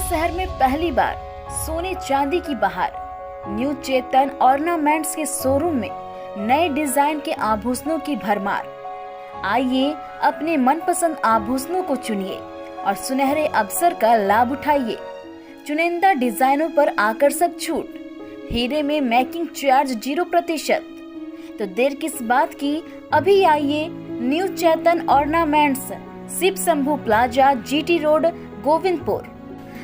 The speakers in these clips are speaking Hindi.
शहर में पहली बार सोने चांदी की बहार। न्यू चेतन ऑर्नामेंट्स के शोरूम में नए डिजाइन के आभूषणों की भरमार। आइए अपने मनपसंद आभूषणों को चुनिए और सुनहरे अवसर का लाभ उठाइए। चुनिंदा डिजाइनों पर आकर्षक छूट, हीरे में मेकिंग चार्ज 0%। तो देर किस बात की, अभी आइए New Chetan Ornaments, Shiv Shambhu Plaza, GT Road, Govindpur.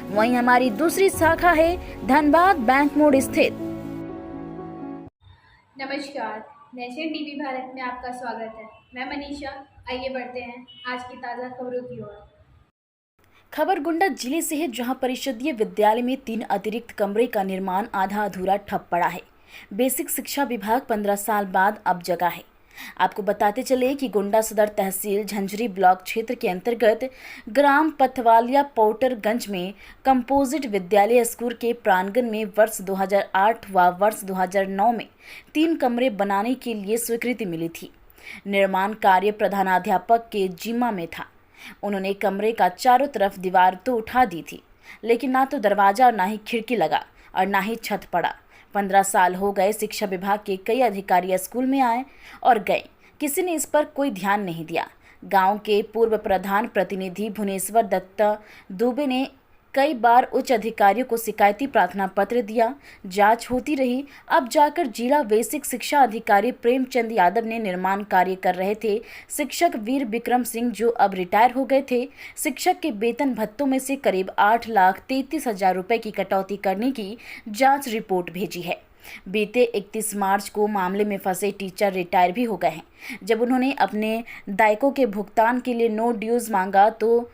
वहीं हमारी दूसरी शाखा है धनबाद बैंक मोड़ स्थित। नमस्कार, नेशन टीवी भारत में आपका स्वागत है। मैं मनीषा। आइए बढ़ते हैं आज की ताज़ा खबरों की ओर। खबर गोंडा जिले से है, जहां परिषदीय विद्यालय में 3 अतिरिक्त कमरे का निर्माण आधा अधूरा ठप पड़ा है। बेसिक शिक्षा विभाग 15 साल बाद अब जगा है। आपको बताते चले कि गोंडा सदर तहसील झंझरी ब्लॉक क्षेत्र के अंतर्गत ग्राम पथवालिया पोटरगंज में कंपोजिट विद्यालय स्कूल के प्रांगण में वर्ष 2008 व वर्ष 2009 में 3 कमरे बनाने के लिए स्वीकृति मिली थी। निर्माण कार्य प्रधानाध्यापक के जिम्मा में था। उन्होंने कमरे का चारों तरफ दीवार तो उठा दी थी, लेकिन ना तो दरवाजा और ना ही खिड़की लगा और ना ही छत पड़ा। 15 साल हो गए, शिक्षा विभाग के कई अधिकारी स्कूल में आए और गए, किसी ने इस पर कोई ध्यान नहीं दिया। गांव के पूर्व प्रधान प्रतिनिधि भुवनेश्वर दत्ता दुबे ने कई बार उच्च अधिकारियों को शिकायती प्रार्थना पत्र दिया। जांच होती रही। अब जाकर जिला बेसिक शिक्षा अधिकारी प्रेमचंद यादव ने निर्माण कार्य कर रहे थे शिक्षक वीर विक्रम सिंह, जो अब रिटायर हो गए थे, शिक्षक के वेतन भत्तों में से करीब 8,33,000 रुपए की कटौती करने की जांच रिपोर्ट भेजी है। बीते 31 मार्च को मामले में फंसे टीचर रिटायर भी हो गए हैं। जब उन्होंने अपने दायिकों के भुगतान के लिए नो ड्यूज मांगा तो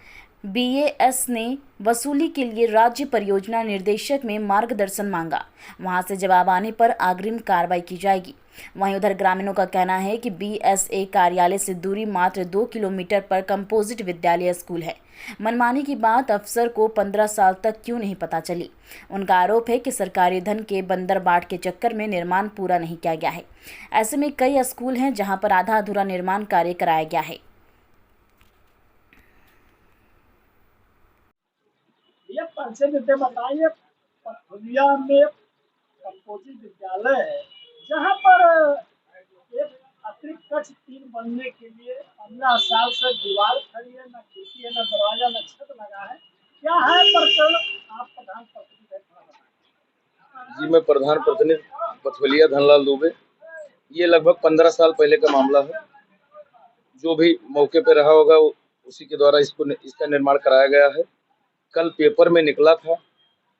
BAS ने वसूली के लिए राज्य परियोजना निर्देशक में मार्गदर्शन मांगा। वहां से जवाब आने पर अग्रिम कार्रवाई की जाएगी। वहीं उधर ग्रामीणों का कहना है कि BSA कार्यालय से दूरी मात्र 2 किलोमीटर पर कंपोजिट विद्यालय स्कूल है। मनमानी की बात अफसर को 15 साल तक क्यों नहीं पता चली। उनका आरोप है कि सरकारी धन के बंदरबाट के चक्कर में निर्माण पूरा नहीं किया गया है। ऐसे में कई स्कूल हैं जहां पर आधा अधूरा निर्माण कार्य कराया गया है। ये परिचय देते बताइए, पथुलिया में कंपोजिट विद्यालय है, जहाँ पर एक अतिरिक्त कक्ष 3 बनने के लिए 15 साल से दीवार खड़ी है, न खिड़की है, न दरवाजा, न छत लगा है। क्या है प्रकरण? आप प्रधान प्रतिनिधि हैं, थोड़ा बताएं। जी, मैं प्रधान प्रतिनिधि पथवलिया धनलाल दुबे। ये लगभग 15 साल पहले का मामला है। जो भी मौके पे रहा होगा उसी के द्वारा इसका निर्माण कराया गया है। कल पेपर में निकला था,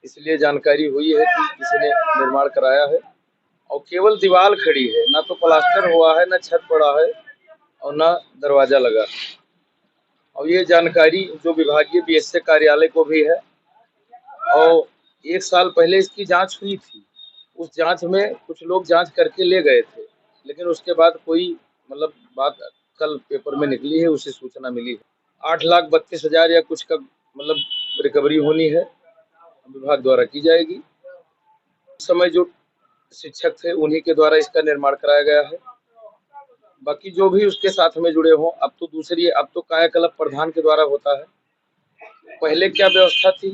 इसलिए जानकारी हुई है कि किसी ने निर्माण कराया है और केवल दीवार खड़ी है, ना तो प्लास्टर हुआ है, ना छत पड़ा है और ना दरवाजा लगा। और ये जानकारी जो विभागीय BSA कार्यालय को भी है और 1 साल पहले इसकी जांच हुई थी। उस जांच में कुछ लोग जांच करके ले गए थे, लेकिन उसके बाद कोई बात कल पेपर में निकली है, उसे सूचना मिली है। 8,32,000 या कुछ का रिकवरी होनी है, विभाग द्वारा की जाएगी। उस समय जो शिक्षक थे उन्हीं के द्वारा इसका निर्माण कराया गया है। बाकी जो भी उसके साथ में जुड़े हों, अब तो कायाकल्प प्रधान के द्वारा होता है। पहले क्या व्यवस्था थी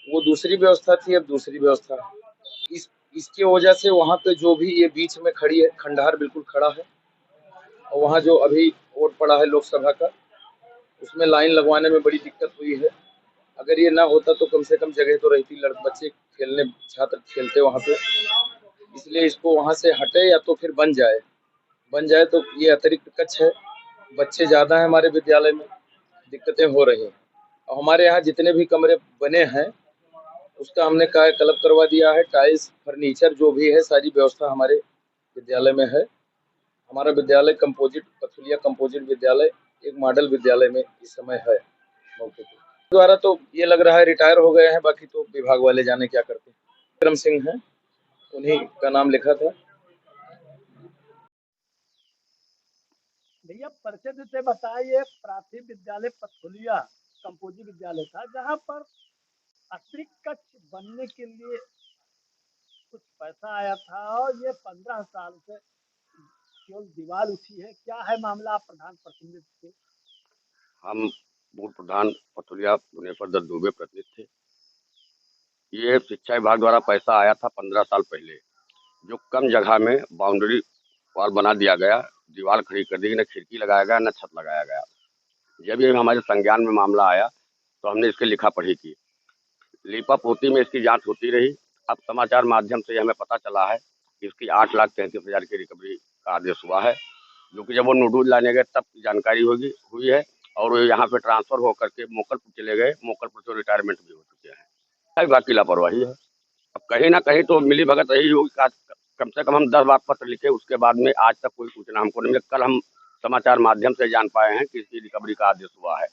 वो दूसरी व्यवस्था थी, अब दूसरी व्यवस्था है। इसके वजह से वहाँ पे जो भी ये बीच में खड़ी है, खंडहर बिल्कुल खड़ा है और वहाँ जो अभी वोट पड़ा है लोकसभा का, उसमें लाइन लगवाने में बड़ी दिक्कत हुई है। अगर ये ना होता तो कम से कम जगह तो रहती, बच्चे खेलने, छात्र खेलते वहाँ पे। इसलिए इसको वहाँ से हटे या तो फिर बन जाए तो ये अतिरिक्त कक्ष है। बच्चे ज़्यादा हैं हमारे विद्यालय में, दिक्कतें हो रही हैं। और हमारे यहाँ जितने भी कमरे बने हैं उसका हमने कायाकल्प करवा दिया है। टाइल्स, फर्नीचर जो भी है, सारी व्यवस्था हमारे विद्यालय में है। हमारा विद्यालय पथुलिया कंपोजिट विद्यालय एक मॉडल विद्यालय में इस समय है मौके पे। द्वारा तो ये लग रहा है रिटायर हो गए हैं, बाकी तो विभाग वाले जाने क्या करते हैं। विक्रम सिंह हैं, उन्हीं का नाम लिखा था। भैया परिचय देते बताइए, प्राथमिक विद्यालय पथुलिया कंपोजिट विद्यालय था, जहाँ पर अतिरिक्त कक्ष बनने के लिए कुछ पैसा आया था और ये 15 साल से केवल दीवार उठी है। क्या है मामला? आप प्रधान प्रतिनिधि थे। हम पूर्व प्रधान पथुलिया भुवनेश्वर दत्त दुबे प्रतिनिधि थे। ये शिक्षा विभाग द्वारा पैसा आया था 15 साल पहले, जो कम जगह में बाउंड्री वॉल बना दिया गया, दीवार खड़ी कर दी गई, न खिड़की लगाया गया न छत लगाया गया। जब ये हमारे संज्ञान में मामला आया तो हमने इसकी लिखा पढ़ी की, लीपा पोती में इसकी जांच होती रही। अब समाचार माध्यम से हमें पता चला है कि इसकी 8,33,000 की रिकवरी का आदेश हुआ है, जो कि जब वो नोटिस लाने गए तब जानकारी हुई है। और वो यहाँ पे ट्रांसफर होकर के मोकलपुर चले गए, मोकलपुर से रिटायरमेंट भी हो चुके हैं। बाकी लापरवाही है। अब कहीं ना कहीं तो मिली भगत रही होगी कि आज कम से कम हम 10 बार पत्र लिखे, उसके बाद में आज तक कोई सूचना हमको नहीं मिली। कल हम समाचार माध्यम से जान पाए हैं कि इसकी रिकवरी का आदेश हुआ है।